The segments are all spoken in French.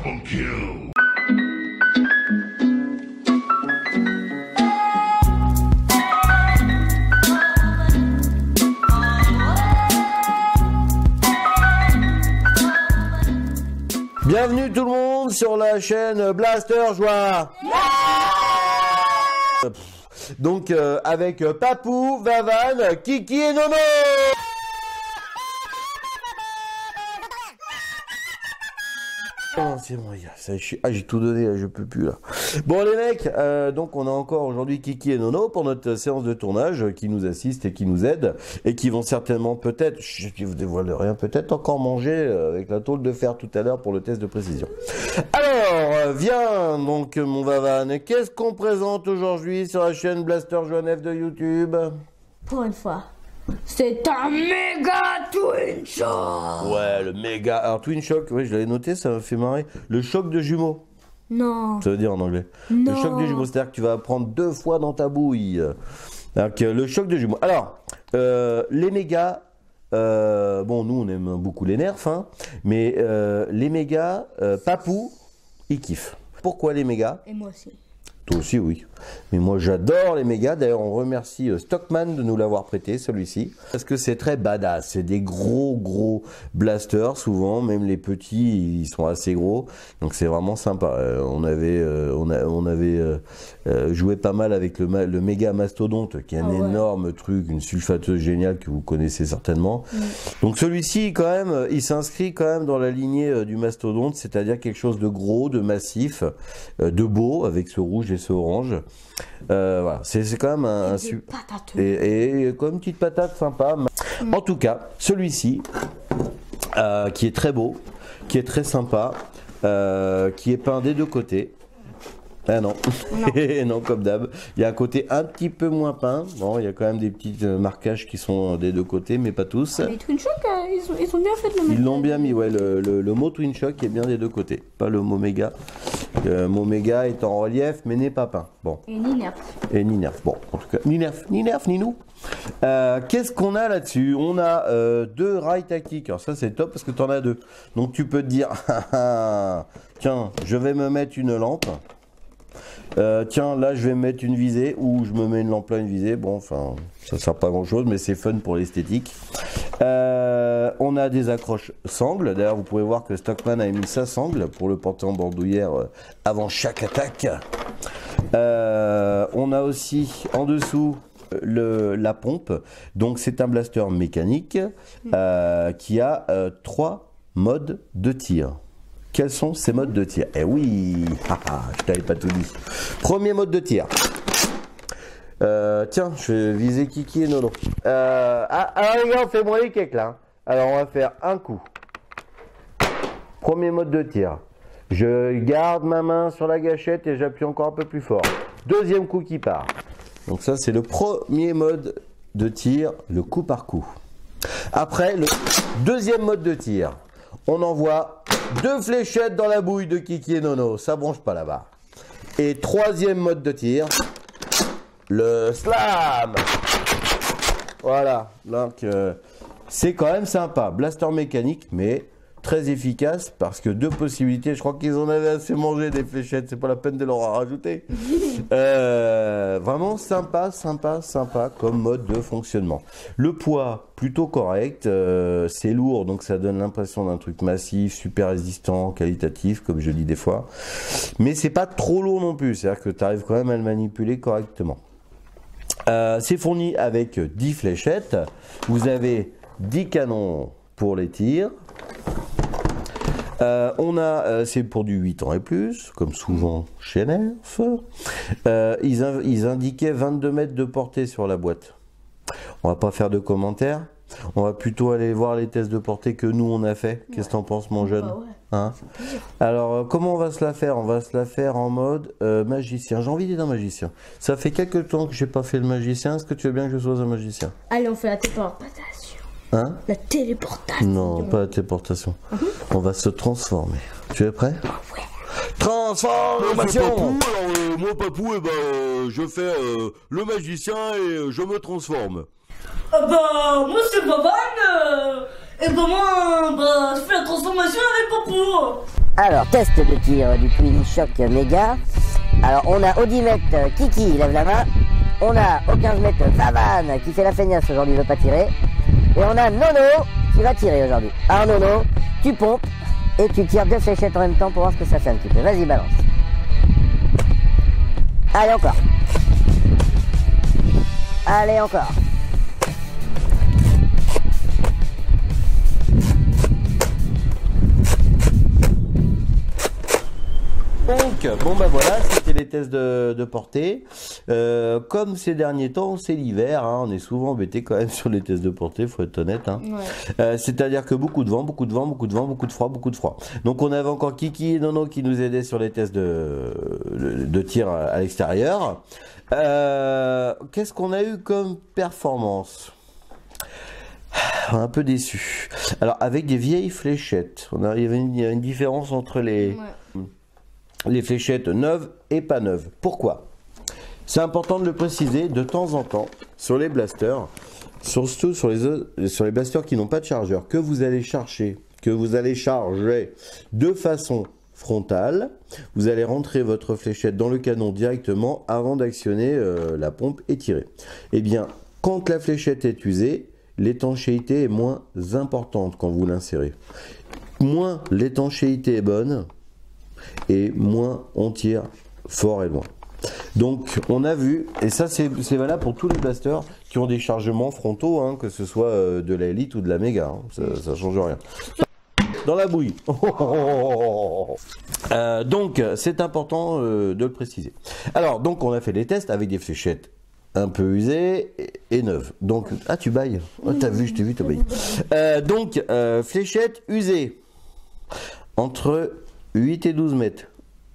Double kill. Bienvenue tout le monde sur la chaîne Blaster Joie. Donc avec Papou, Vavan, Kiki et Nono. Oh, c'est bon, j'ai tout donné, là, je peux plus là. Bon les mecs, donc on a encore aujourd'hui Kiki et Nono pour notre séance de tournage qui nous assistent et qui nous aident et qui vont certainement peut-être, je ne vous dévoile rien, peut-être encore manger avec la tôle de fer tout à l'heure pour le test de précision. Alors, viens donc mon Vavan, qu'est-ce qu'on présente aujourd'hui sur la chaîne Blaster Joie de YouTube? Pour une fois. C'est un méga Twin Shock. Ouais, le méga. Alors, Twin Shock, oui, je l'avais noté, ça m'a fait marrer. Le choc de jumeaux. Non. Ça veut dire en anglais. Non. Le choc de jumeaux, c'est-à-dire que tu vas prendre 2 fois dans ta bouille. Donc, le choc de jumeaux. Alors, les mégas. Bon, nous, on aime beaucoup les nerfs, hein, mais les mégas, Papou, il kiffe. Pourquoi les mégas? Et moi aussi. Toi aussi, oui. Mais moi, j'adore les mégas. D'ailleurs, on remercie Stockman de nous l'avoir prêté, celui-ci. Parce que c'est très badass. C'est des gros blasters, souvent. Même les petits, ils sont assez gros. Donc, c'est vraiment sympa. On avait joué pas mal avec le méga mastodonte, qui est un énorme truc, une sulfateuse géniale que vous connaissez certainement. Donc, celui-ci, quand même, il s'inscrit quand même dans la lignée du mastodonte, c'est-à-dire quelque chose de gros, de massif, de beau, avec ce rouge et ce orange. Voilà, c'est quand même un et comme une petite patate sympa. En tout cas, celui-ci qui est très beau, qui est très sympa, qui est peint des deux côtés. Ah non, non comme d'hab. Il y a un côté un petit peu moins peint. Bon, il y a quand même des petits marquages qui sont des deux côtés, mais pas tous. Les Twin Shock, ils ont bien fait de le mettre. Ils l'ont bien mis, ouais. Le mot Twin Shock est bien des deux côtés, pas le mot méga. Le mot méga est en relief, mais n'est pas peint. Bon. Et ni nerf. Et ni nerf. Bon, en tout cas, ni nerf, ni nous. Qu'est-ce qu'on a là-dessus? On a 2 rails tactiques. Alors ça, c'est top parce que tu en as 2. Donc tu peux te dire, tiens, je vais me mettre une lampe. Tiens, là je vais mettre une visée ou je me mets une lampe là, une visée. Bon, enfin, ça sert pas grand chose, mais c'est fun pour l'esthétique. On a des accroches sangles. D'ailleurs, vous pouvez voir que Stockman a mis sa sangle pour le porter en bandoulière avant chaque attaque. On a aussi en dessous la pompe. Donc, c'est un blaster mécanique qui a 3 modes de tir. Quels sont ces modes de tir? Eh oui, je t'avais pas tout dit. Premier mode de tir. Tiens, je vais viser Kiki et Nono. Alors les gars, fais-moi les cakes là. Alors on va faire un coup. Premier mode de tir. Je garde ma main sur la gâchette et j'appuie encore un peu plus fort. Deuxième coup qui part. Donc ça c'est le premier mode de tir, le coup par coup. Après, le deuxième mode de tir. On envoie 2 fléchettes dans la bouille de Kiki et Nono, ça bronche pas là-bas. Et troisième mode de tir, le slam. Voilà, donc c'est quand même sympa, blaster mécanique, mais très efficace parce que 2 possibilités. Je crois qu'ils en avaient assez mangé des fléchettes, c'est pas la peine de leur en rajouter. Vraiment sympa comme mode de fonctionnement. Le poids plutôt correct, c'est lourd donc ça donne l'impression d'un truc massif, super résistant, qualitatif comme je dis des fois. Mais c'est pas trop lourd non plus, c'est-à-dire que tu arrives quand même à le manipuler correctement. C'est fourni avec 10 fléchettes. Vous avez 10 canons pour les tirs. On a, c'est pour du 8 ans et plus, comme souvent chez Nerf. Ils indiquaient 22 mètres de portée sur la boîte. On va pas faire de commentaires. On va plutôt aller voir les tests de portée que nous on a fait. Qu'est-ce que t'en penses mon jeune? Hein? Alors comment on va se la faire? On va se la faire en mode magicien. J'ai envie d'être un magicien. Ça fait quelques temps que j'ai pas fait le magicien. Est-ce que tu veux bien que je sois un magicien? Allez, on fait la téléportation. Hein? La téléportation. Non, pas la téléportation. On va se transformer. Tu es prêt? Ouais. Transformation. Moi Papou, je fais le magicien et je me transforme. Moi c'est Vavan. Et moi, je fais la transformation avec Papou. Alors, test de tir du Twin Shock Mega. Alors, on a Audimètre Kiki, il lève la main. On a au 15 mètres Vavan qui fait la feignasse aujourd'hui, il veut pas tirer. Et on a Nono qui va tirer aujourd'hui. Alors Nono, tu pompes et tu tires 2 fléchettes en même temps pour voir ce que ça fait un petit peu. Vas-y, balance. Allez, encore. Allez, encore. Donc, bon bah voilà, c'était les tests de portée. Comme ces derniers temps, c'est l'hiver, hein, on est souvent embêté quand même sur les tests de portée, faut être honnête. Hein. Ouais. C'est-à-dire que beaucoup de vent, beaucoup de vent, beaucoup de vent, beaucoup de froid, beaucoup de froid. Donc on avait encore Kiki et Nono qui nous aidaient sur les tests de tir à l'extérieur. Qu'est-ce qu'on a eu comme performance ? Un peu déçu. Alors avec des vieilles fléchettes, il y avait une différence entre les fléchettes neuves et pas neuves. Pourquoi ? C'est important de le préciser de temps en temps sur les blasters, surtout sur les blasters qui n'ont pas de chargeur, que vous allez charger de façon frontale. Vous allez rentrer votre fléchette dans le canon directement avant d'actionner la pompe et tirer. Eh bien, quand la fléchette est usée, l'étanchéité est moins importante quand vous l'insérez. Moins l'étanchéité est bonne, et moins on tire fort et loin. Donc on a vu, et ça c'est valable pour tous les blasters qui ont des chargements frontaux, hein, que ce soit de la Elite ou de la Mega, hein, ça change rien. Dans la bouille. Donc c'est important de le préciser. Alors donc on a fait les tests avec des fléchettes un peu usées et neuves. Donc tu bailles. Oh, t'as vu, je t'ai vu, t'as baillé. Donc fléchettes usées entre 8 et 12 mètres.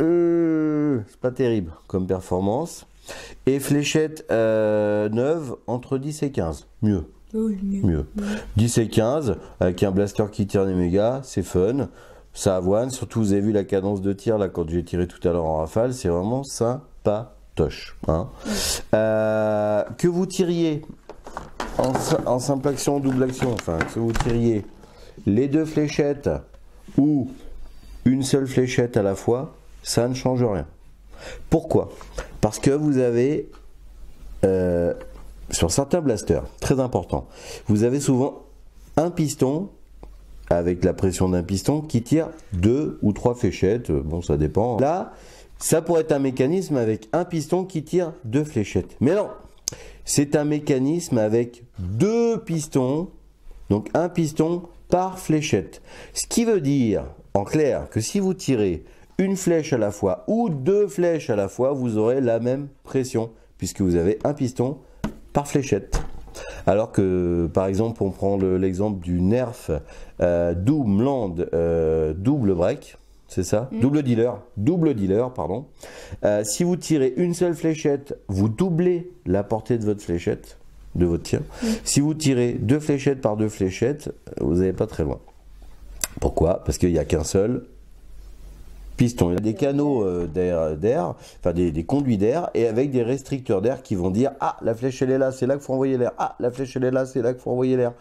C'est pas terrible comme performance. Et fléchette neuve entre 10 et 15. Mieux. Oui, Mieux. 10 et 15 avec un blaster qui tire des mégas, c'est fun. Ça avoine. Surtout, vous avez vu la cadence de tir là quand j'ai tiré tout à l'heure en rafale. C'est vraiment sympatoche. Hein. Que vous tiriez en simple action, double action, enfin, que vous tiriez les deux fléchettes ou une seule fléchette à la fois, ça ne change rien. Pourquoi ? Parce que vous avez, sur certains blasters, très important, vous avez souvent un piston, avec la pression d'un piston, qui tire 2 ou 3 fléchettes, bon ça dépend. Là, ça pourrait être un mécanisme avec un piston qui tire 2 fléchettes. Mais non, c'est un mécanisme avec 2 pistons, donc un piston par fléchette. Ce qui veut dire, en clair, que si vous tirez une flèche à la fois ou 2 flèches à la fois, vous aurez la même pression, puisque vous avez un piston par fléchette. Alors que, par exemple, on prend l'exemple du Nerf Doomland double break, c'est ça, double dealer, pardon. Si vous tirez une seule fléchette, vous doublez la portée de votre fléchette, de votre tir. Si vous tirez 2 fléchettes par 2 fléchettes, vous n'allez pas très loin. Pourquoi ? Parce qu'il n'y a qu'un seul piston. Il y a des canaux d'air, enfin des conduits d'air, et avec des restricteurs d'air qui vont dire: ah, la flèche elle est là, c'est là qu'il faut envoyer l'air. Ah, la flèche elle est là, c'est là qu'il faut envoyer l'air.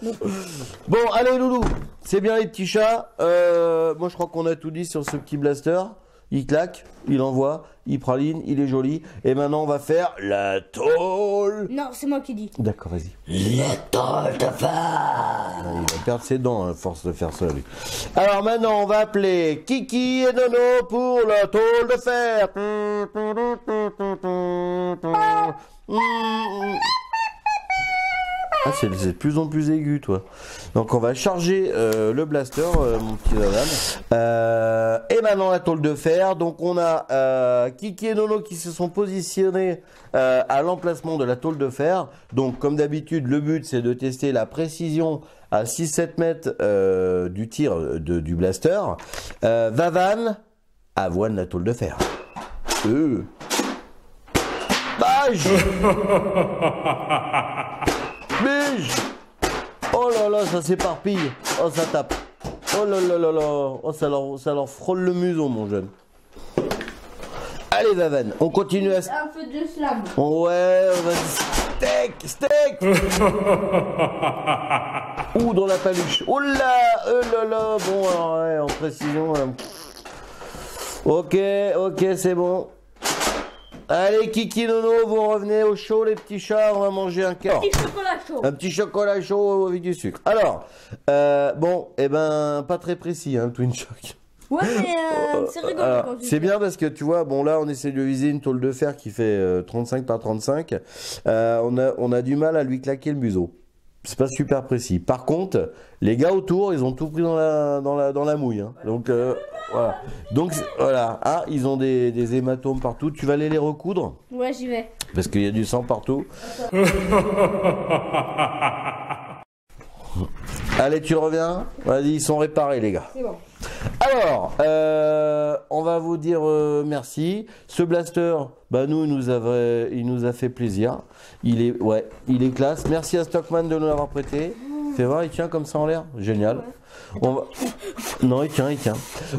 Bon, allez loulou, c'est bien les petits chats. Moi je crois qu'on a tout dit sur ce petit blaster. Il claque, il envoie, il praline, il est joli. Et maintenant on va faire la tôle. Non, c'est moi qui dis. D'accord, vas-y. La tôle de fer. Il va perdre ses dents à force de faire ça, lui. Alors maintenant, on va appeler Kiki et Nono pour la tôle de fer. Ah, c'est de plus en plus aigu, toi. Donc on va charger le blaster, mon petit Adam. Et maintenant la tôle de fer. Donc on a Kiki et Nono qui se sont positionnés à l'emplacement de la tôle de fer. Donc comme d'habitude, le but c'est de tester la précision à 6-7 mètres du tir du blaster. Vavan, avoine la tôle de fer. Bage. Bige. Oh là là, ça s'éparpille. Oh, ça tape. Oh là là là là. Oh, ça leur frôle le museau, mon jeune. Allez, Vavan, on continue à... Un feu de slam. Ouais, on va... Steak. Ouh, dans la paluche. Oh là là. Bon, alors, ouais, en précision... Ok, c'est bon. Allez, Kiki, Nono, vous revenez au chaud, les petits chats, on va manger un quart. Petit chocolat chaud. Un petit chocolat chaud avec du sucre. Alors, pas très précis, hein, le Twin Shock. Ouais, mais c'est rigolo quand tu c'est bien parce que tu vois, bon là on essaie de viser une tôle de fer qui fait 35 par 35. On a du mal à lui claquer le museau. C'est pas super précis. Par contre, les gars autour, ils ont tout pris dans la mouille. Hein. Donc voilà. Donc voilà. Ah, ils ont des hématomes partout. Tu vas aller les recoudre? Ouais, j'y vais. Parce qu'il y a du sang partout. Allez, tu reviens? Vas-y, ils sont réparés les gars. C'est bon. Alors, on va vous dire merci. Ce blaster, bah nous, il nous a fait plaisir. Il est classe. Merci à Stockman de nous l'avoir prêté. C'est vrai, il tient comme ça en l'air. Génial. Non, il tient.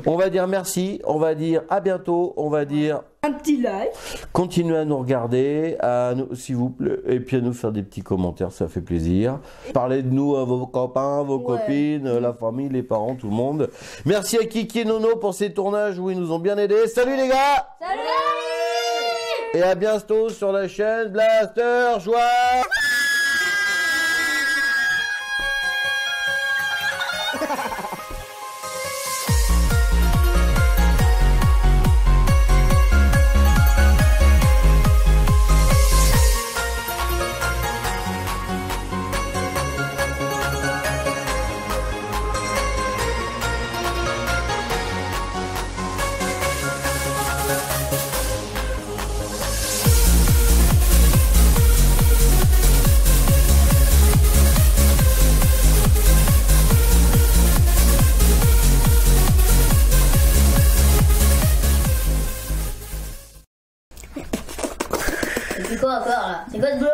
On va dire merci. On va dire à bientôt. On va dire un petit like. Continuez à nous regarder, s'il vous plaît, et puis à nous faire des petits commentaires, ça fait plaisir. Parlez de nous à vos copains, vos copines, la famille, les parents, tout le monde. Merci à Kiki et Nono pour ces tournages où ils nous ont bien aidés. Salut les gars! Salut! Et à bientôt sur la chaîne Blaster Joie! C'est quoi encore là? C'est quoi ce boulot?